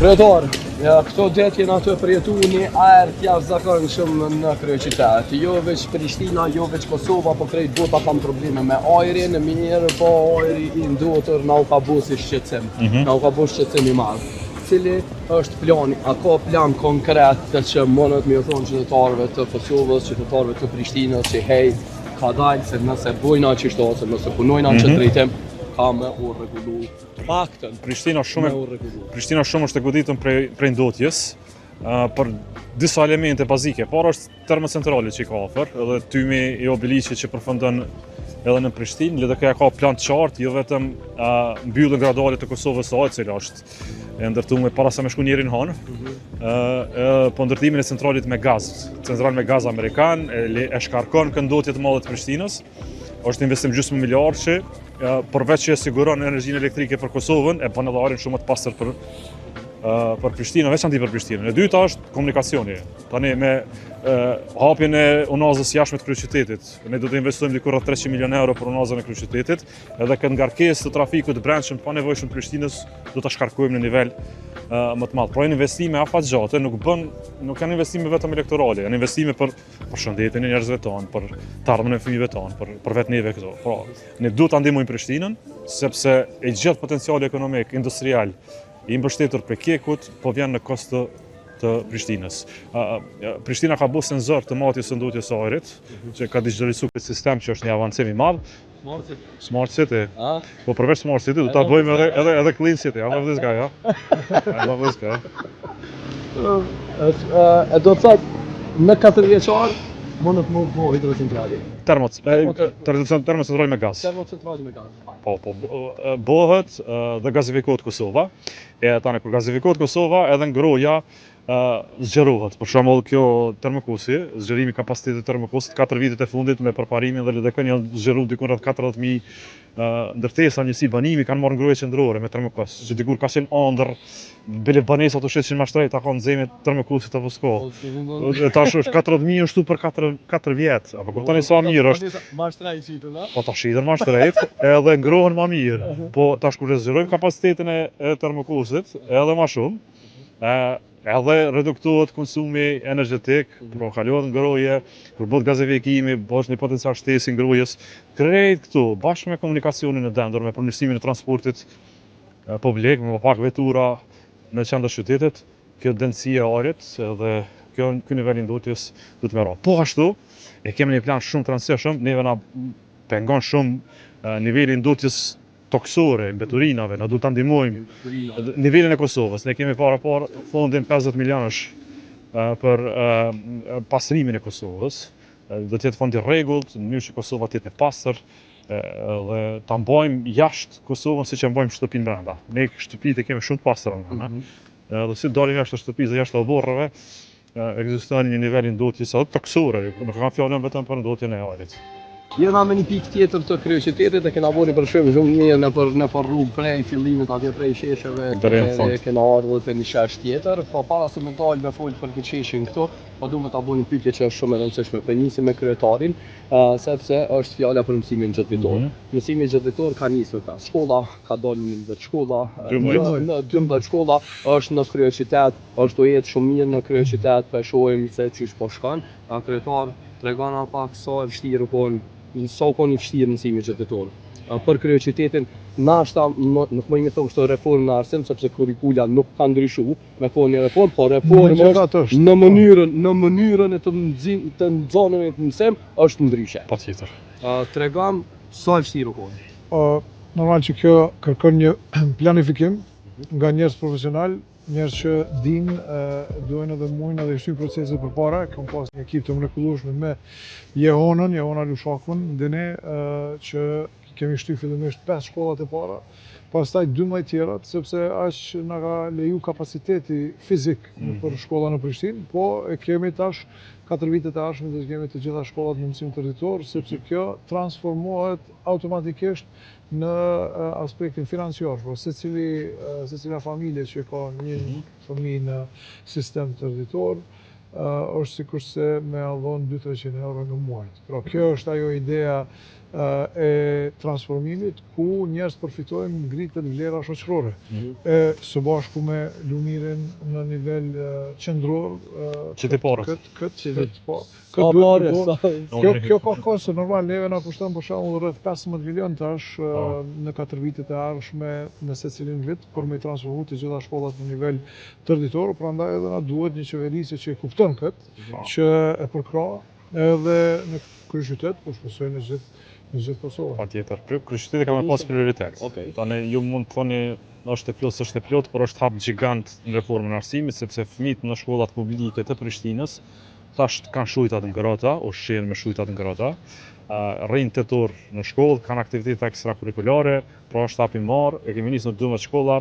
Kryetar, ja, këto ditë jena të përjetu një ajër t'jashtëzakonshëm në kryeqytet. Jo veç Prishtina, jo veç Kosova, po krejt bota kam probleme me ajrin, mirë, po ajri i ndotër na u ka bu si shqetësim. Na u ka bu shqetësim i madh. Cili është plani, a ka plan konkret të që mënët me thonë qytetarëve të Kosovës, qytetarëve të Prishtinës, që hej, ka dalë se nëse bojna qishto, se nëse punojna që drejtim, ka me u rregullu paktën. Prishtina shumë është e goditën prej ndotjes për disa elemente bazike. Para është termocentrali që i ka afër, edhe tymi i Obiliqit që përfundon edhe në Prishtinë, LDK ka plan të qartë, jo vetëm mbylljen graduale të Kosovës së Ajit, cila është e ndërtuar para se me shku njeri në hanë, po ndërtimin e centralit me gaz, central me gaz amerikan, e shkarkon këndotje të madhe të Prishtinës. Është investim gjysmë miliard që përveç që e siguron energjinë elektrike për Kosovën, e bën edhe ajrin shumë të pastër për Prishtinën, veçanti për Prishtinën. E dyta është komunikacioni. Tani me hapjen e unazës jashtme të kryeqytetit, ne do të investojmë diku rreth 300 milionë euro për unazën e kryeqytetit, edhe këtë ngarkesë të trafikut brendshëm pa nevojshëm të Prishtinës do ta shkarkojmë në nivel më të madh. Pra investime afatgjate nuk janë investime vetëm elektorale, janë investime për shëndetin e njerëzve tonë, për të ardhmen e fëmijëve tonë, për vetë neve këto. Pra, ne duhet ta ndihmojmë Prishtinën, sepse e gjithë potenciali ekonomik, industrial i mbështetur prej Kekut, po vjen në kost të Prishtinës. Prishtina ka bërë senzor të matjes së ndotjes së ajrit, që ka digitalizuar këtë sistem që është një avancim i madh. Smart City. Po përveç Smart City, do ta bëjmë edhe Clean City. I love this guy, I love this guy. E do të thotë, në 4 vjeçar, mund të bëjë hidrocentrali. Termocentrali me gaz. Termocentrali me gaz. Po, bëhet dhe gazifikohet Kosova. E tani kur gazifikohet Kosova, edhe ngroja zgjerohet. Për shembull, kjo termokusi, zgjerimi kapacitetit të termokusit 4 vitet e fundit me përparimin dhe LDK janë zgjeruar diku rreth 40.000 ndërtesa njësi banimi kanë marrë ngroje qendrore me termokus. Që dikur ka qenë ëndër, bile banesat u shesin mashtrej, ta kanë nxemje termokusit apo s'ka. Tash është 40.000 është për 4 vjet. Apo kuptoni sa mirë është. Mashtrej qitën, a? Po tash idhen mashtrej, edhe ngrohen më mirë. Po tash kur e zgjerojmë kapacitetin e termokusit, edhe më shumë, edhe reduktohet konsumi energjetik, pra kalohet ngroje, kur bëhet gazifikimi, bëhet një potencial shtesë i ngrojes. Krejt këtu, bashkë me komunikacionin e dendur, me përmirësimin e transportit publik, me pak vetura në qendër qytetit, kjo densija e ajrit dhe ky nivel i ndotjes do të merro. Po ashtu, e kemi një plan shumë të rëndësishëm, neve na pengon shumë niveli i ndotjes toksore, mbeturinave, na duhet ta ndihmojmë nivelin e Kosovës. Ne kemi para fondin 50 milionësh për pastrimin e Kosovës. Do të jetë fond i rregullt, në mënyrë që Kosova të jetë e pastër dhe ta mbajmë jashtë Kosovën siç e mbajmë shtëpinë brenda. Ne shtëpitë kemi shumë të pastra brenda. Edhe si dalim jashtë shtëpisë dhe jashtë oborrave, ekziston një nivel i ndotjes edhe toksore, nuk kam fjalën vetëm për ndotjen e ajrit. Jena me një pikë tjetër të kryeqytetit e kena bënë përshkrim shumë mirë nëpër rrugë prej fillimit atje prej shesheve e kena ardhur te një shesh tjetër, po para se me dalë me fol për këtë sheshin këtu, po duhet ta bëjmë një pyetje që është shumë e rëndësishme për nisim me kryetarin, sepse është fjala për mësimin gjatëvitor. Mësimi gjatëvitor ka nisur ka shkolla, ka dalë në 10 shkolla, në 12 shkolla, është në kryeqytet, është do jetë shumë mirë në kryeqytet, po shohim se çish po shkon, kryetar tregona pak sa e vështirë sa u një vështirë mësimi gjatëvitor. Për kryeqytetin, nashta nuk më imi thonë kështu reformë në arsim, sepse kurrikula nuk ka ndryshuar, me thonë një reformë, po reformë është në mënyrën e të nxonën e të mësim është ndryshe. Patjetër. Tregom sa e vështirë u konë. Normal që kjo kërkon një planifikim nga njerëz profesional, njerëz që dinë, duhen edhe mujnë edhe shtyjnë proceset përpara. Kam pas një ekip të mrekullueshëm me Jehona Lushakun, dhe ne që kemi shtyjë fillimisht 5 shkollat e para, pastaj 12 tjerat, sepse aq na ka leju kapaciteti fizik për shkolla në Prishtinë, po e kemi tash 4 vitet e ardhshme do të kemi të gjitha shkollat në mësim territor, sepse kjo transformohet automatikisht në aspektin financiar, por secila familje që ka një fëmijë në sistem territor, është sikurse me allon 200-300 euro në muaj. Pra kjo është ajo ideja e transformimit ku njerëz përfitojnë ngritën vlera shoqërore. Së bashku me lumirin në nivel qendror, kjo ka kosto normal, neve na kushton për shembull rreth 15 milion tash në 4 vitet e ardhshme në secilin vit për me transformu të gjitha shkollat në nivel tërditor, prandaj edhe na duhet një qeverisje që e kupton këtë, që e përkrah edhe në kryeqytet, po shpresoj në gjithë Kosovën. Patjetër. Kryeqyteti ka më pas prioritet. Tani ju mund të thoni është e plot, por është hap gjigant në reformën e arsimit, sepse fëmijët në shkollat publike të Prishtinës tash kanë shujtat në grota, ushqen me shujtat në grota, rrinë tetor në shkollë, kanë aktivitete ekstrakurrikulare, pra është hap i marrë, e kemi nisur në 12 shkolla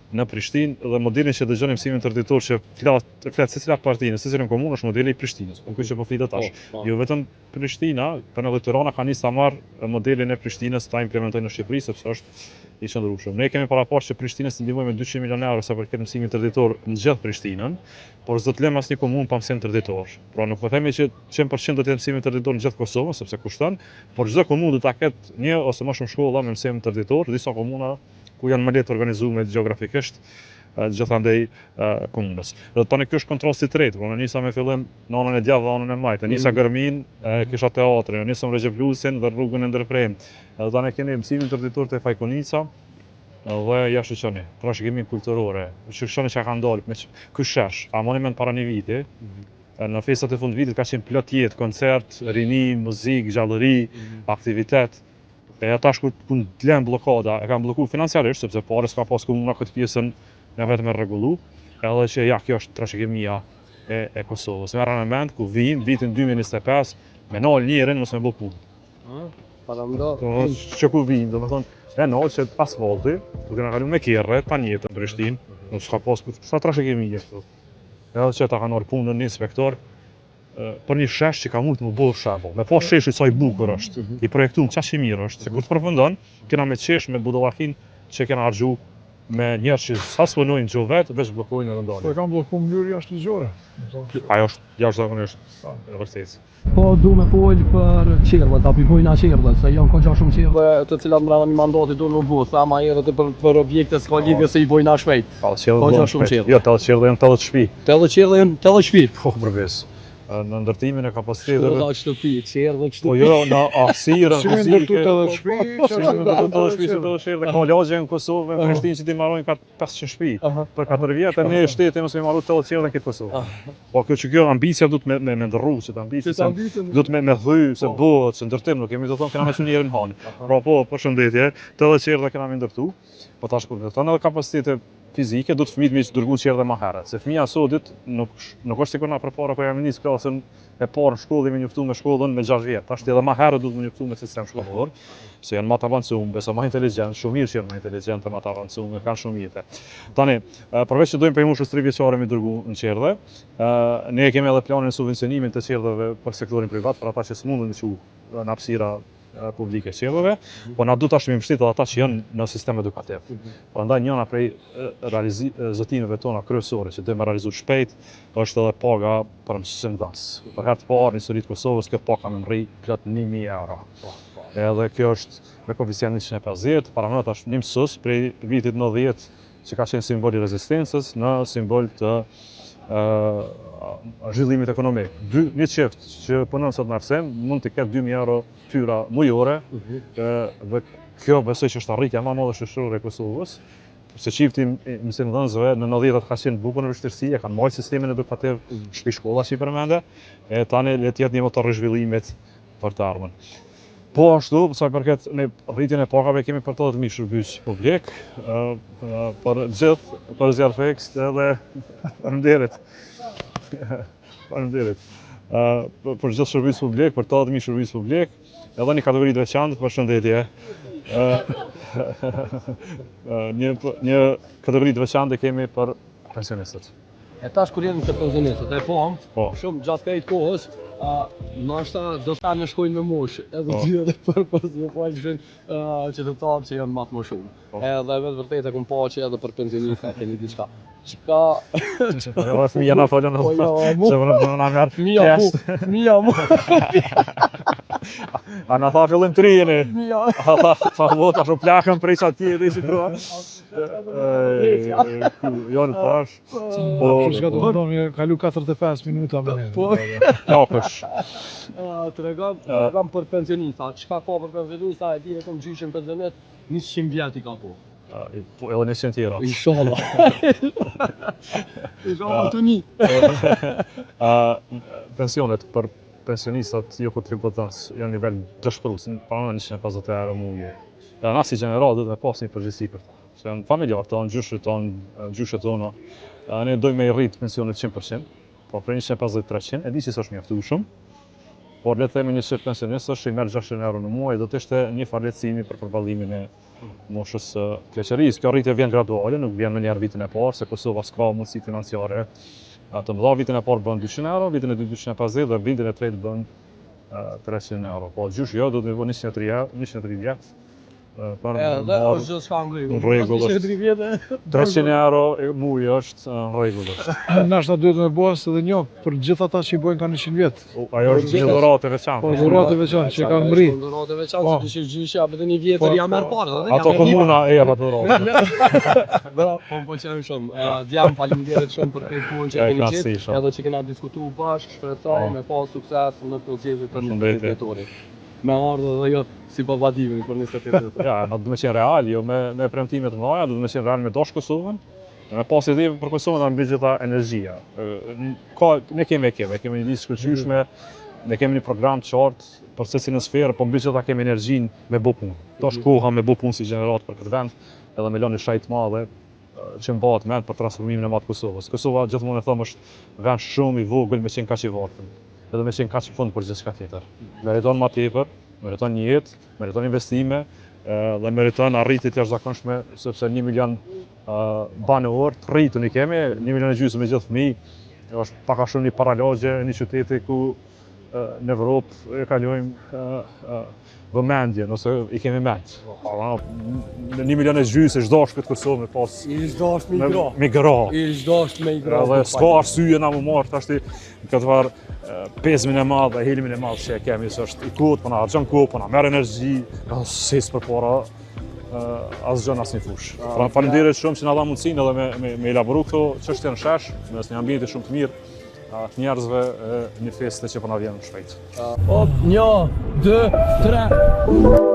në Prishtinë dhe modelin që dëgjoni mësimin tërditor që flet secila parti në secilën komunë është modeli i Prishtinës. Po ky që po flitet tash. Jo vetëm Prishtina, por edhe Tirana ka nisur ta marrë modelin e Prishtinës ta implementojnë në Shqipëri sepse është i qëndrueshëm. Ne kemi paraportë që Prishtinës i ndihmojmë me 200 milionë euro sa përket mësimit tërditor në gjithë Prishtinën, por s'do të lëmë asnjë komunë pa mësim tërditor. Pra nuk po themi që 100% do të jetë mësimi tërditor në gjithë Kosovën sepse kushton, por çdo komunë do ta ketë një ose më shumë shkolla me mësim tërditor, disa komuna ku janë më lehtë organizuar gjeografikisht gjithandej komunës. Dhe tani ky është kontrolli i tretë, unë nisa me fillim në anën e djathtë dhe anën e majtë, nisa Gërmin, kisha teatrin, nisëm Regjevlusin dhe rrugën e Ndërprem. Edhe tani keni mësimin tërditor te Fajkonica dhe jashtë qeni, trashëgimi kulturore, shikoni çka ka ndalë me ky shesh, a monument para një viti. Në festat e fundvitit ka qenë plot jetë, koncert, rini, muzikë, gjallëri, aktivitet. E ata ku t'len blokada, e kanë bllokuar financiarisht sepse parë s'ka pas komuna këtë pjesën në vetëm e rregullu, edhe që ja kjo është trashëgimia e Kosovës. Merren në mend ku vitin 2025 me nal njërin mos me bë punë. Që ku vinë, domethënë e nal që asfalti, duke na kaluar me kerre, pa njëtë në Prishtinë, nuk s'ka pas sa trashëgimie këtu. Edhe që ata kanë marrë punën në inspektor, për një shesh që ka mund të më bëjë shembull. Me pas sheshi sa i bukur është, i projektuar çaq i mirë është, se kur të përfundon, kena me shesh me budallakin që kena harxhu me njerëz që sa s'punojnë çu vet, veç bllokojnë edhe ndalin. Po e kanë bllokuar mënyrë jashtëligjore. Ajo është jashtëzakonisht e vërtetë. Po du me fol për qerrët, apo i bojnë qerrët, se janë konja shumë qerrë të cilat brenda një mandati duhen më bëu, sa më herët për objekte s'ka lidhje se i bojnë shpejt. Konja shumë qerrë. Jo, 80 qerrë janë 80 shtëpi. 80 qerrë janë 80 shtëpi. Po përveç. Në ndërtimin e kapacitetit. Në shtëpi, qerrë dhe shtëpi. Po jo, në arsirën fizike. Si ndërtu të shtëpi, dhe ka lagje në Kosovë, në Prishtinë që ti marrojnë ka 500 shtëpi. Për 4 vjet ne shteti mos më marrë 80 qerrë në këtë Kosovë. Po kjo ambicia duhet me ndërru, që të ambicia duhet me thy se bëhet, se ndërtim nuk kemi të thonë kena me shumë njerën hanë. Pra po, përshëndetje, 80 qerrë dhe kena me ndërtu. Po tash kur thonë edhe kapacitete fizike, do të fëmijët me që dërguar qerrë dhe më herët. Se fëmija sodit nuk është sikur na përpara kur jam nis klasën e parë në shkollë dhe më njoftuar me shkollën me 6 vjet. Tash edhe më herët duhet më njoftuar me sistem shkollor, se janë më të avancuar, besa më inteligjent, shumë mirë që janë më inteligjent, më të avancuar, kanë shumë jetë. Tani, përveç që dojmë për moshës 3 vjeçare me dërgu në qerrë, ne kemi edhe planin e subvencionimit të qerrëve për sektorin privat, për ata që s'mundën të quajnë në hapësira publike qerrëve, po na duhet tash me mbështet ata që janë në sistem edukativ. Prandaj njëra prej zotimeve tona kryesore që dojmë realizuar shpejt është edhe paga për mësimdhënës. Për herë të parë në historitë të Kosovës kjo paga më rri plot 1000 euro. Edhe kjo është me koeficient 150, paramet është një mësues prej vitit 90 që ka qenë simbol i rezistencës në simbol të zhvillimit ekonomik. Një çift që punon sot në arsim mund të ketë 2000 euro fyra mujore, dhe kjo besoj që është arritja më e madhe shoqërore e Kosovës. Se çifti mësimdhënësve në 90-at ka qenë bukur në vështirësi, e kanë marrë sistemin edukativ, shtëpi shkolla që i përmende, e tani le të jetë një motor zhvillimit për të ardhmen. Po ashtu, sa i përket në rritjen e pagave kemi për 80.000 shërbys publik, për gjithë, për zjarrfeks edhe faleminderit. Faleminderit. Për gjithë shërbys publik, për 80.000 shërbys publik, edhe një kategori të veçantë, përshëndetje. Një kategori të veçantë kemi për pensionistët. E tash kur jeni të pensionistët, e shumë gjatë këtij kohës, ndoshta do të tanë shkojnë me moshë, edhe dy edhe për falëshin qytetarë që janë më të shumë. Edhe vetë vërtet e kum pa që edhe për pensionistë keni diçka. Çka? Jo, fëmija na folën. Po jo, fëmija mu. A na tha fillim të rijeni. Tha vota shumë plakën prej qatë tjetë i si tua. Jo në tash. Kështë ka të ndonë, kalu 45 minuta me ne. Ja, kësh. Të regam për pensionista, çka ka për pensionista, e di e kom gjyshin pensionet, 100 vjet i ka po. Edhe 100 tjera. Inshallah. Inshallah të një. Pensionet për pensionistat jo kontributanës janë nivel dëshpërues, para 150 euro muaj. Ja, na si gjeneral do të pas një përgjegjësi për ta. Se janë familjar tonë, gjyshet tona. Ne dojmë me rrit pensionet 100%, po për 150-300, e di që s'është mjaftueshëm. Por le të themi një shef pensionistësh i merr 600 euro në muaj, do të ishte një farë lehtësimi për përballimin e moshës së pleqërisë. Kjo rritje vjen graduale, nuk vjen në njëherë vitin e parë, se Kosova s'ka mundësi financiare. Të mëdha vitin e parë bën 200 euro, vitin e dytë 250 dhe vitin e tretë bën 300 euro. Po gjysh jo, do të bëj 130. Për është gjë s'ka ngritur. në rregull është. 300 euro muaj është në rregull është. Nashta duhet me bëhet edhe një për gjithë ata që i bojnë kanë 100 vjet. Ajo është një dhuratë e veçantë. Po dhuratë e veçantë që kanë mri. Dhuratë e veçantë, që gjyshi apo një vjetër ja merr parë. Ato komuna e jep ato dhuratë. Bravo, po pëlqen shumë. Djam faleminderit shumë për këtë punë që keni gjetë, edhe që kena diskutuar bashkë, shpresoj me pas sukses në procesin për drejtorin. Me ardhë dhe jo si papadimin për 28 Ja, na duhet të qenë real, jo me premtime të mëdha, duhet të qenë real me dash Kosovën. Me pas ide për Kosovën dhe mbi gjitha energjia. Ne kemi një listë shkëlqyeshme, ne kemi një program të qartë për secilin sferë, po mbi gjitha kemi energjinë me bë punë. Tash koha me bë punë si gjenerat për këtë vend, edhe me lënë shajt të madhe që mbahet mend për transformimin e madh të Kosovës. Kosova gjithmonë e them është vend shumë i vogël me qenë kaq i varfër. Edhe me qenë kaq i fund për gjithçka tjetër. Meriton më tepër, meriton një jetë, meriton investime dhe meriton arritje të jashtëzakonshme, sepse 1 milion banor të rritun i kemi, 1,5 milion me gjithë fëmijë, është pak a shumë një paralagje një qyteti ku në Evropë e kalojmë vëmendjen ose i kemi mend. Në 1,5 milion është dashur këtë Kosovë me pas. Është dashur migra. Migra. Është dashur me migra. Dhe s'ka arsye na më marr tash këtë farë pezmin e madh dhe helimin e madh që e kemi, se është i kot, po na harxhon kohë, po na merr energji, s'es përpara asgjë në asnjë fushë. Pra faleminderit shumë që na dha mundësinë edhe me elaboru këto çështje në shesh, mes një ambienti shumë të mirë, të njerëzve një feste që po na vjen shpejt. 1, 2, 3.